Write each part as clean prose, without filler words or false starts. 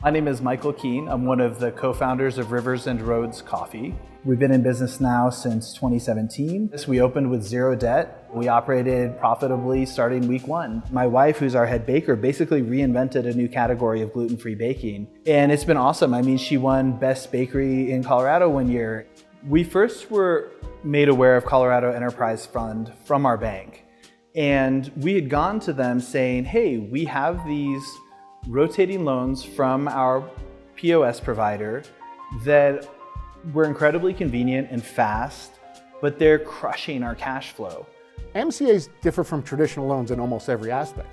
My name is Michael Keene. I'm one of the co-founders of Rivers and Roads Coffee. We've been in business now since 2017. We opened with zero debt. We operated profitably starting week one. My wife, who's our head baker, basically reinvented a new category of gluten-free baking. And it's been awesome. I mean, she won Best Bakery in Colorado one year. We first were made aware of Colorado Enterprise Fund from our bank. And we had gone to them saying, hey, we have these rotating loans from our POS provider that were incredibly convenient and fast, but they're crushing our cash flow. MCAs differ from traditional loans in almost every aspect.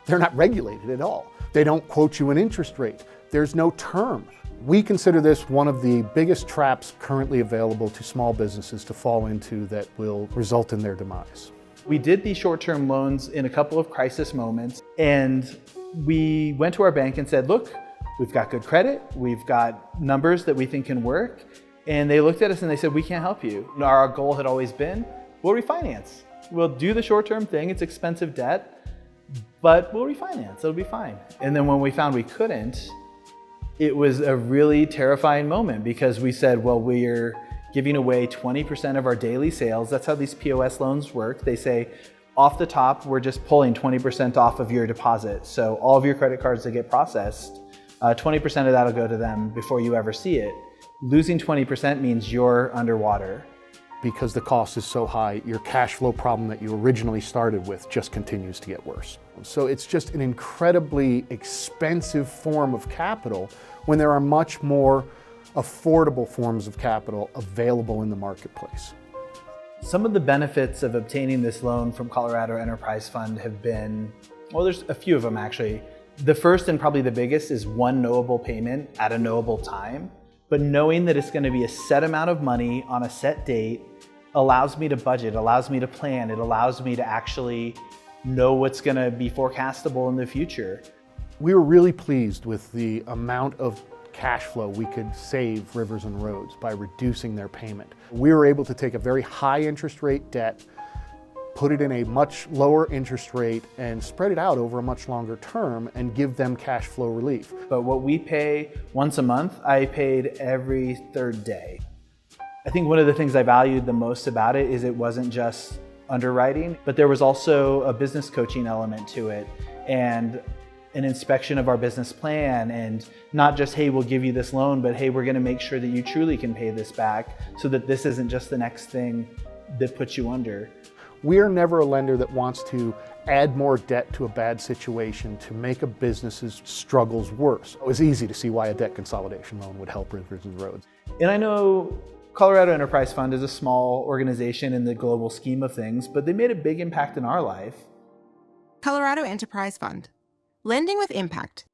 They're not regulated at all. They don't quote you an interest rate. There's no term. We consider this one of the biggest traps currently available to small businesses to fall into that will result in their demise. We did these short-term loans in a couple of crisis moments, and we went to our bank and said, look, we've got good credit, we've got numbers that we think can work. And they looked at us and they said, we can't help you. Our goal had always been, we'll refinance. We'll do the short-term thing, it's expensive debt, but we'll refinance, it'll be fine. And then when we found we couldn't, it was a really terrifying moment because we said, well, we're giving away 20% of our daily sales. That's how these POS loans work. They say, off the top, we're just pulling 20% off of your deposit. So all of your credit cards that get processed, 20% of that will go to them before you ever see it. Losing 20% means you're underwater. Because the cost is so high, your cash flow problem that you originally started with just continues to get worse. So it's just an incredibly expensive form of capital when there are much more affordable forms of capital available in the marketplace. Some of the benefits of obtaining this loan from Colorado Enterprise Fund have been, well, there's a few of them actually. The first and probably the biggest is one knowable payment at a knowable time. But knowing that it's going to be a set amount of money on a set date allows me to budget, allows me to plan, it allows me to actually know what's going to be forecastable in the future. We were really pleased with the amount of cash flow we could save Rivers and Roads by reducing their payment. We were able to take a very high interest rate debt, put it in a much lower interest rate and spread it out over a much longer term and give them cash flow relief. But what we pay once a month, I paid every third day. I think one of the things I valued the most about it is it wasn't just underwriting, but there was also a business coaching element to it and an inspection of our business plan, and not just, hey, we'll give you this loan, but hey, we're gonna make sure that you truly can pay this back so that this isn't just the next thing that puts you under. We are never a lender that wants to add more debt to a bad situation to make a business's struggles worse. It was easy to see why a debt consolidation loan would help Rivers and Roads. And I know Colorado Enterprise Fund is a small organization in the global scheme of things, but they made a big impact in our life. Colorado Enterprise Fund. Lending with impact.